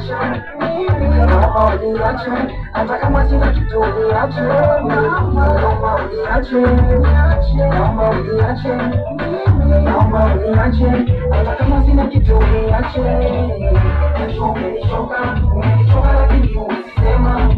naomba uniache, hata kama sina kitu uniache, naomba uniache, naomba uniache, naomba uniache, hata kama sina kitu uniache. Nishoka, lakini usisema